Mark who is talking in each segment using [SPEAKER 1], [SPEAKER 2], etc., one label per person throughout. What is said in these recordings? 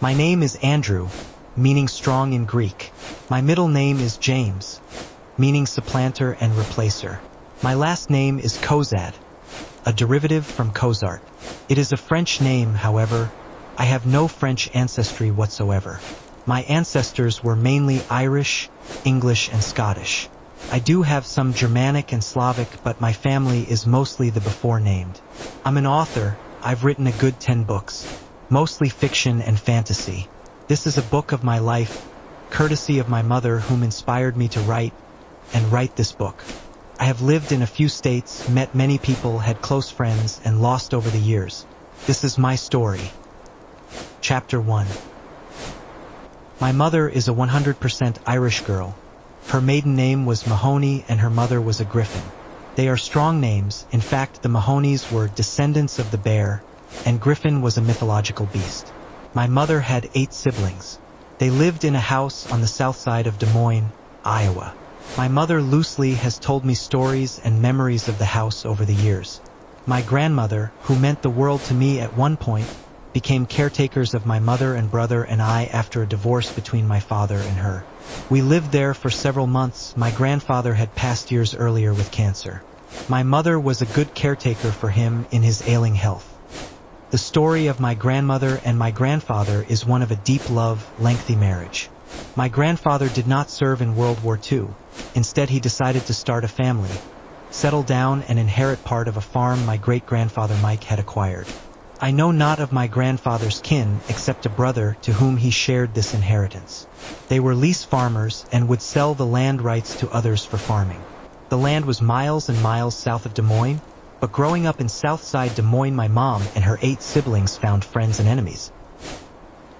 [SPEAKER 1] My name is Andrew, meaning strong in Greek. My middle name is James, meaning supplanter and replacer. My last name is Cozad, a derivative from Cozart. It is a French name, however. I have no French ancestry whatsoever. My ancestors were mainly Irish, English, and Scottish. I do have some Germanic and Slavic, but my family is mostly the before named. I'm an author. I've written a good 10 books, mostly fiction and fantasy. This is a book of my life, courtesy of my mother whom inspired me to write this book. I have lived in a few states, met many people, had close friends, and lost over the years. This is my story. Chapter 1. My mother is a 100% Irish girl. Her maiden name was Mahoney and her mother was a Griffin. They are strong names. In fact, the Mahoneys were descendants of the bear, and Griffin was a mythological beast. My mother had 8 siblings. They lived in a house on the south side of Des Moines, Iowa. My mother loosely has told me stories and memories of the house over the years. My grandmother, who meant the world to me at one point, became caretakers of my mother and brother and I after a divorce between my father and her. We lived there for several months. My grandfather had passed years earlier with cancer. My mother was a good caretaker for him in his ailing health. The story of my grandmother and my grandfather is one of a deep love, lengthy marriage. My grandfather did not serve in World War II. Instead, he decided to start a family, settle down and inherit part of a farm my great-grandfather Mike had acquired. I know not of my grandfather's kin except a brother to whom he shared this inheritance. They were lease farmers and would sell the land rights to others for farming. The land was miles and miles south of Des Moines, but growing up in Southside Des Moines, my mom and her 8 siblings found friends and enemies.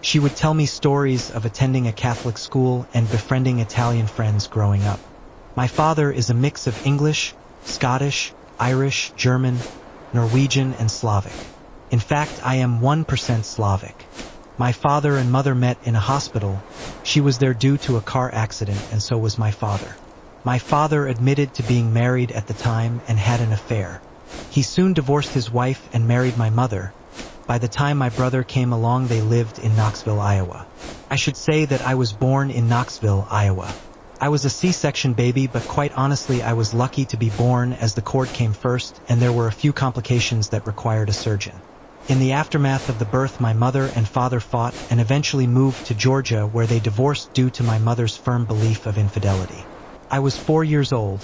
[SPEAKER 1] She would tell me stories of attending a Catholic school and befriending Italian friends growing up. My father is a mix of English, Scottish, Irish, German, Norwegian, and Slavic. In fact, I am 1% Slavic. My father and mother met in a hospital. She was there due to a car accident, and so was my father. My father admitted to being married at the time and had an affair. He soon divorced his wife and married my mother. By the time my brother came along, they lived in Knoxville, Iowa. I should say that I was born in Knoxville, Iowa. I was a C-section baby, but quite honestly I was lucky to be born as the cord came first and there were a few complications that required a surgeon. In the aftermath of the birth, my mother and father fought and eventually moved to Georgia, where they divorced due to my mother's firm belief of infidelity. I was 4 years old,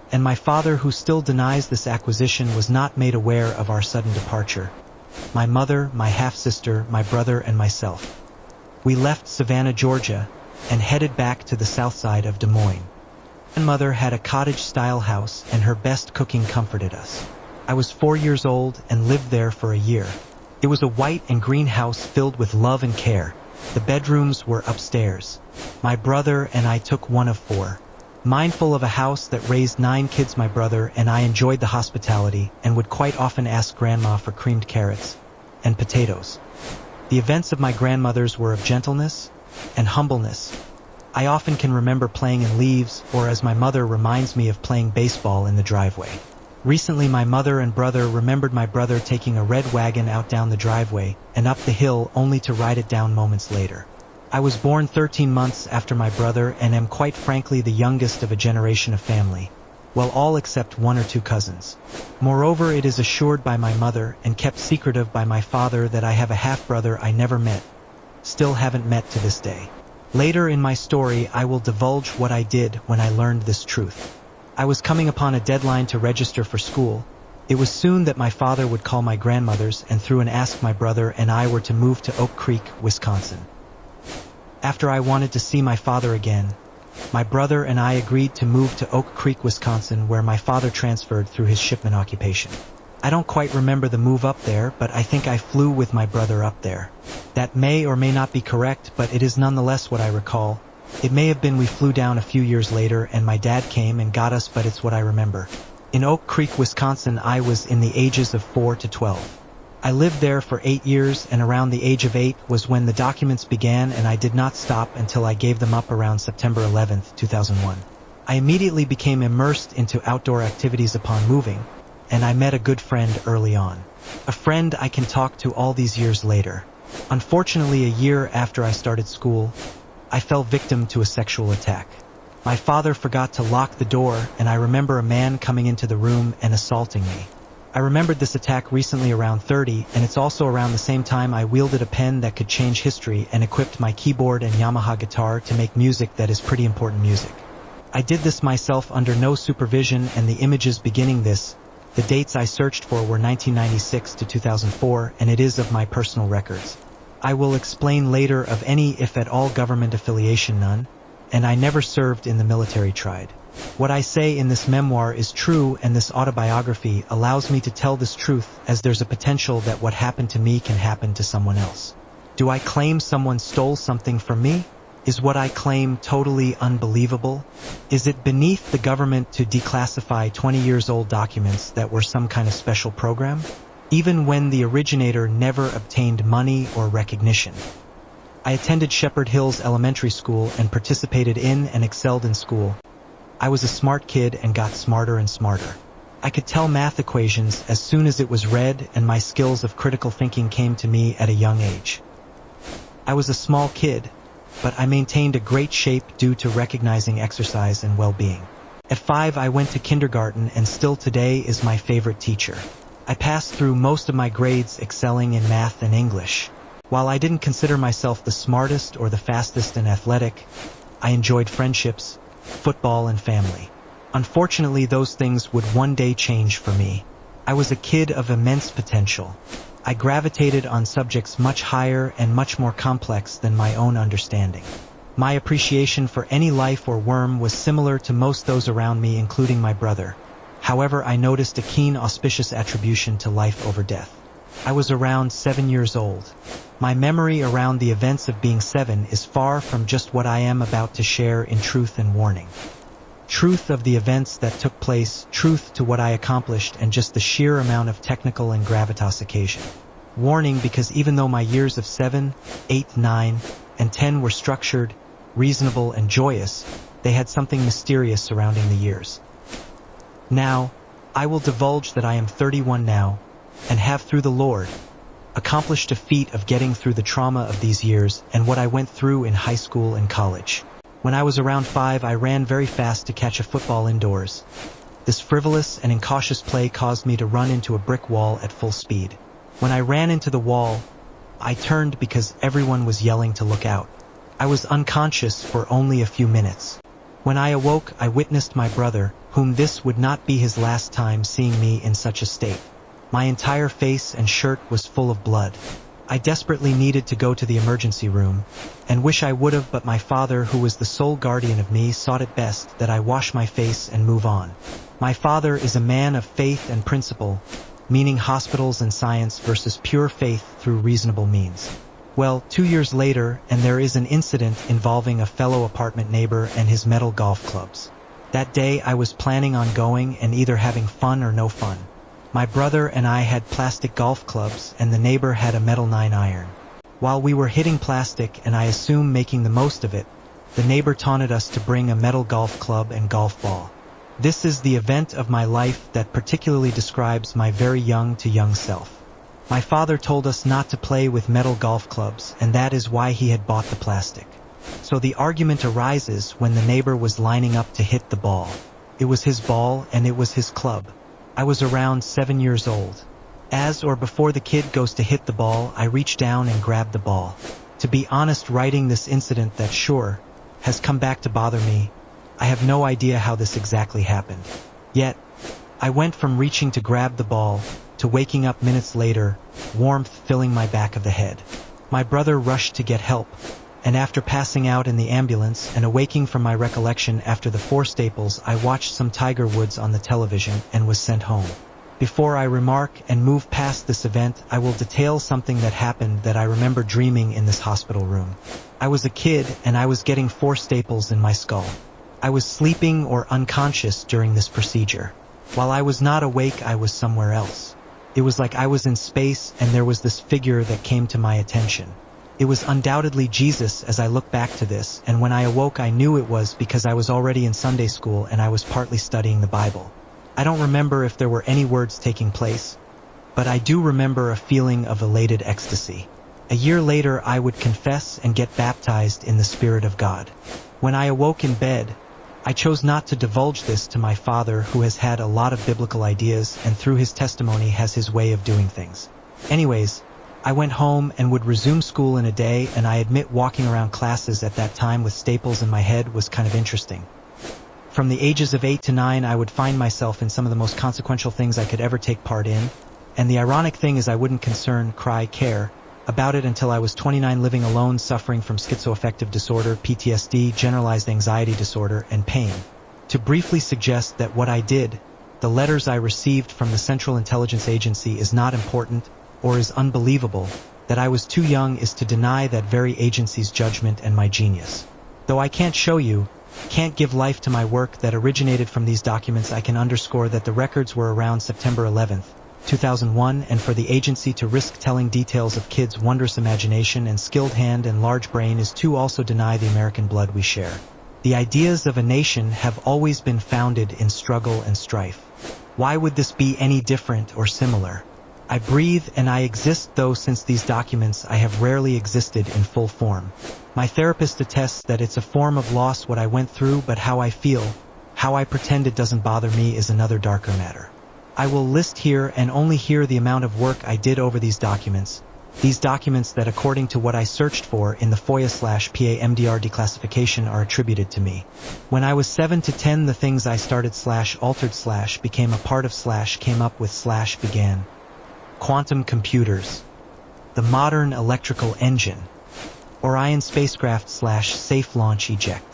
[SPEAKER 1] and my father, who still denies this acquisition, was not made aware of our sudden departure. My mother, my half-sister, my brother, and myself. We left Savannah, Georgia, and headed back to the south side of Des Moines. My mother had a cottage-style house, and her best cooking comforted us. I was 4 years old and lived there for a year. It was a white and green house filled with love and care. The bedrooms were upstairs. My brother and I took one of 4. Mindful of a house that raised 9 kids, my brother and I enjoyed the hospitality and would quite often ask Grandma for creamed carrots and potatoes. The events of my grandmother's were of gentleness and humbleness. I often can remember playing in leaves, or as my mother reminds me of playing baseball in the driveway. Recently, my mother and brother remembered my brother taking a red wagon out down the driveway and up the hill only to ride it down moments later. I was born 13 months after my brother and am quite frankly the youngest of a generation of family, well, all except 1 or 2 cousins. Moreover, it is assured by my mother and kept secretive by my father that I have a half-brother I never met, still haven't met to this day. Later in my story, I will divulge what I did when I learned this truth. I was coming upon a deadline to register for school. It was soon that my father would call my grandmother's and through and ask my brother and I were to move to Oak Creek, Wisconsin. After I wanted to see my father again, my brother and I agreed to move to Oak Creek, Wisconsin, where my father transferred through his shipment occupation. I don't quite remember the move up there, but I think I flew with my brother up there. That may or may not be correct, but it is nonetheless what I recall. It may have been we flew down a few years later and my dad came and got us, but it's what I remember. In Oak Creek, Wisconsin, I was in the ages of 4 to 12. I lived there for 8 years, and around the age of 8 was when the documents began, and I did not stop until I gave them up around September 11th, 2001. I immediately became immersed into outdoor activities upon moving, and I met a good friend early on. A friend I can talk to all these years later. Unfortunately, a year after I started school, I fell victim to a sexual attack. My father forgot to lock the door, and I remember a man coming into the room and assaulting me. I remembered this attack recently around 30, and it's also around the same time I wielded a pen that could change history and equipped my keyboard and Yamaha guitar to make music that is pretty important music. I did this myself under no supervision, and the images beginning this, the dates I searched for were 1996 to 2004, and it is of my personal records. I will explain later of any, if at all, government affiliation, none, and I never served in the military. Tried. What I say in this memoir is true, and this autobiography allows me to tell this truth, as there's a potential that what happened to me can happen to someone else. Do I claim someone stole something from me? Is what I claim totally unbelievable? Is it beneath the government to declassify 20 years old documents that were some kind of special program? Even when the originator never obtained money or recognition. I attended Shepherd Hills Elementary School and participated in and excelled in school. I was a smart kid and got smarter and smarter. I could tell math equations as soon as it was read, and my skills of critical thinking came to me at a young age. I was a small kid, but I maintained a great shape due to recognizing exercise and well-being. At 5, I went to kindergarten, and still today is my favorite teacher. I passed through most of my grades excelling in math and English. While I didn't consider myself the smartest or the fastest and athletic, I enjoyed friendships, football, and family. Unfortunately, those things would one day change for me. I was a kid of immense potential. I gravitated on subjects much higher and much more complex than my own understanding. My appreciation for any life or worm was similar to most those around me, including my brother. However, I noticed a keen auspicious attribution to life over death. I was around 7 years old. My memory around the events of being 7 is far from just what I am about to share in truth and warning. Truth of the events that took place, truth to what I accomplished, and just the sheer amount of technical and gravitas occasion. Warning, because even though my years of 7, 8, 9, and 10 were structured, reasonable, and joyous, they had something mysterious surrounding the years. Now, I will divulge that I am 31 now, and have, through the Lord, accomplished a feat of getting through the trauma of these years and what I went through in high school and college. When I was around 5, I ran very fast to catch a football indoors. This frivolous and incautious play caused me to run into a brick wall at full speed. When I ran into the wall, I turned because everyone was yelling to look out. I was unconscious for only a few minutes. When I awoke, I witnessed my brother, whom this would not be his last time seeing me in such a state. My entire face and shirt was full of blood. I desperately needed to go to the emergency room, and wish I would have, but my father, who was the sole guardian of me, thought it best that I wash my face and move on. My father is a man of faith and principle, meaning hospitals and science versus pure faith through reasonable means. Well, 2 years later, and there is an incident involving a fellow apartment neighbor and his metal golf clubs. That day I was planning on going and either having fun or no fun. My brother and I had plastic golf clubs, and the neighbor had a metal 9-iron. While we were hitting plastic, and I assume making the most of it, the neighbor taunted us to bring a metal golf club and golf ball. This is the event of my life that particularly describes my very young self. My father told us not to play with metal golf clubs, and that is why he had bought the plastic. So the argument arises when the neighbor was lining up to hit the ball. It was his ball and it was his club. I was around 7 years old. As or before the kid goes to hit the ball, I reach down and grab the ball. To be honest, writing this incident that sure has come back to bother me, I have no idea how this exactly happened. Yet, I went from reaching to grab the ball to waking up minutes later, warmth filling my back of the head. My brother rushed to get help, and after passing out in the ambulance and awaking from my recollection after the 4 staples, I watched some Tiger Woods on the television and was sent home. Before I remark and move past this event, I will detail something that happened that I remember dreaming in this hospital room. I was a kid and I was getting 4 staples in my skull. I was sleeping or unconscious during this procedure. While I was not awake, I was somewhere else. It was like I was in space, and there was this figure that came to my attention. It was undoubtedly Jesus as I look back to this, and when I awoke I knew it was because I was already in Sunday school and I was partly studying the Bible. I don't remember if there were any words taking place, but I do remember a feeling of elated ecstasy. A year later I would confess and get baptized in the Spirit of God. When I awoke in bed, I chose not to divulge this to my father, who has had a lot of biblical ideas and through his testimony has his way of doing things. Anyways, I went home and would resume school in a day, and I admit walking around classes at that time with staples in my head was kind of interesting. From the ages of 8 to 9, I would find myself in some of the most consequential things I could ever take part in, and the ironic thing is I wouldn't care about it until I was 29, living alone, suffering from schizoaffective disorder, PTSD, generalized anxiety disorder, and pain. To briefly suggest that what I did, the letters I received from the Central Intelligence Agency, is not important or is unbelievable, that I was too young is to deny that very agency's judgment and my genius. Though I can't show you, can't give life to my work that originated from these documents, I can underscore that the records were around September 11th, 2001, and for the agency to risk telling details of kids' wondrous imagination and skilled hand and large brain is to also deny the American blood we share. The ideas of a nation have always been founded in struggle and strife. Why would this be any different or similar? I breathe and I exist, though since these documents I have rarely existed in full form. My therapist attests that it's a form of loss what I went through, but how I feel, how I pretend it doesn't bother me is another darker matter. I will list here and only here the amount of work I did over these documents that according to what I searched for in the FOIA/PAMDR declassification are attributed to me. When I was 7 to 10, the things I started /altered became a part of came up with began. Quantum computers, the modern electrical engine, Orion spacecraft /safe launch eject,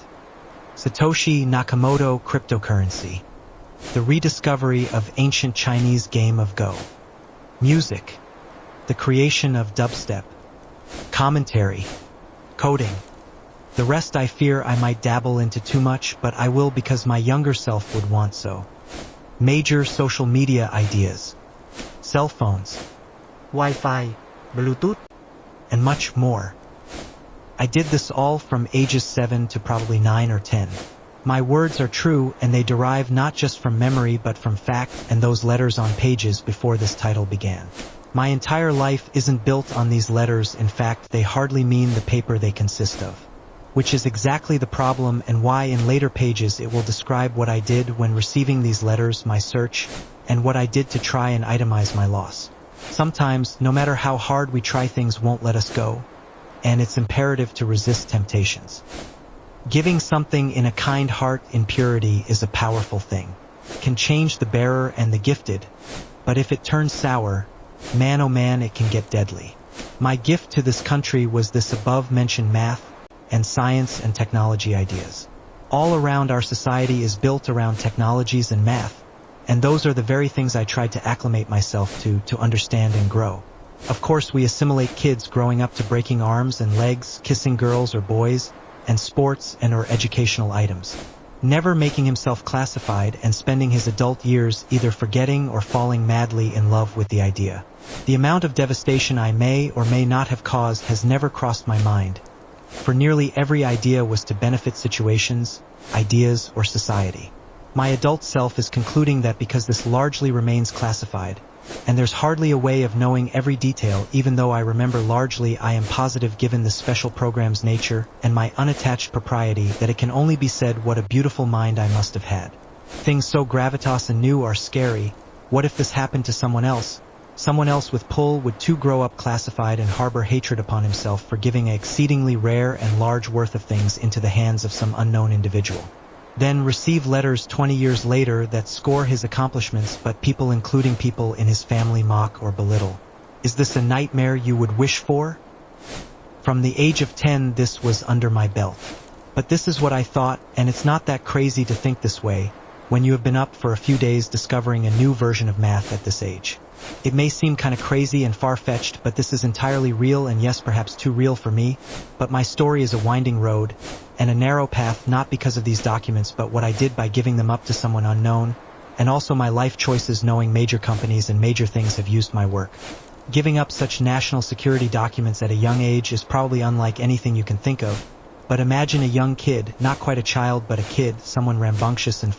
[SPEAKER 1] Satoshi Nakamoto cryptocurrency, the rediscovery of ancient Chinese game of Go, music, the creation of dubstep, commentary, coding. The rest I fear I might dabble into too much, but I will because my younger self would want so. Major social media ideas, cell phones, Wi-Fi, Bluetooth, and much more. I did this all from ages 7 to probably 9 or 10. My words are true, and they derive not just from memory but from fact and those letters on pages before this title began. My entire life isn't built on these letters. In fact, they hardly mean the paper they consist of. Which is exactly the problem, and why in later pages it will describe what I did when receiving these letters, my search, and what I did to try and itemize my loss. Sometimes, no matter how hard we try, things won't let us go, and it's imperative to resist temptations. Giving something in a kind heart in purity is a powerful thing. Can change the bearer and the gifted, but if it turns sour, man oh man, it can get deadly. My gift to this country was this above-mentioned math and science and technology ideas. All around our society is built around technologies and math, and those are the very things I tried to acclimate myself to understand and grow. Of course, we assimilate kids growing up to breaking arms and legs, kissing girls or boys, and sports and or educational items, never making himself classified and spending his adult years either forgetting or falling madly in love with the idea. The amount of devastation I may or may not have caused has never crossed my mind, for nearly every idea was to benefit situations, ideas, or society. My adult self is concluding that because this largely remains classified, and there's hardly a way of knowing every detail, even though I remember largely, I am positive given this special program's nature and my unattached propriety that it can only be said what a beautiful mind I must have had. Things so gravitas and new are scary. What if this happened to someone else? Someone else with pull would too grow up classified and harbor hatred upon himself for giving an exceedingly rare and large worth of things into the hands of some unknown individual. Then receive letters 20 years later that score his accomplishments, but people, including people in his family, mock or belittle. Is this a nightmare you would wish for? From the age of 10, this was under my belt. But this is what I thought, and it's not that crazy to think this way when you have been up for a few days discovering a new version of math at this age. It may seem kind of crazy and far-fetched, but this is entirely real, and yes, perhaps too real for me, but my story is a winding road and a narrow path, not because of these documents, but what I did by giving them up to someone unknown, and also my life choices knowing major companies and major things have used my work. Giving up such national security documents at a young age is probably unlike anything you can think of, but imagine a young kid, not quite a child but a kid, someone rambunctious and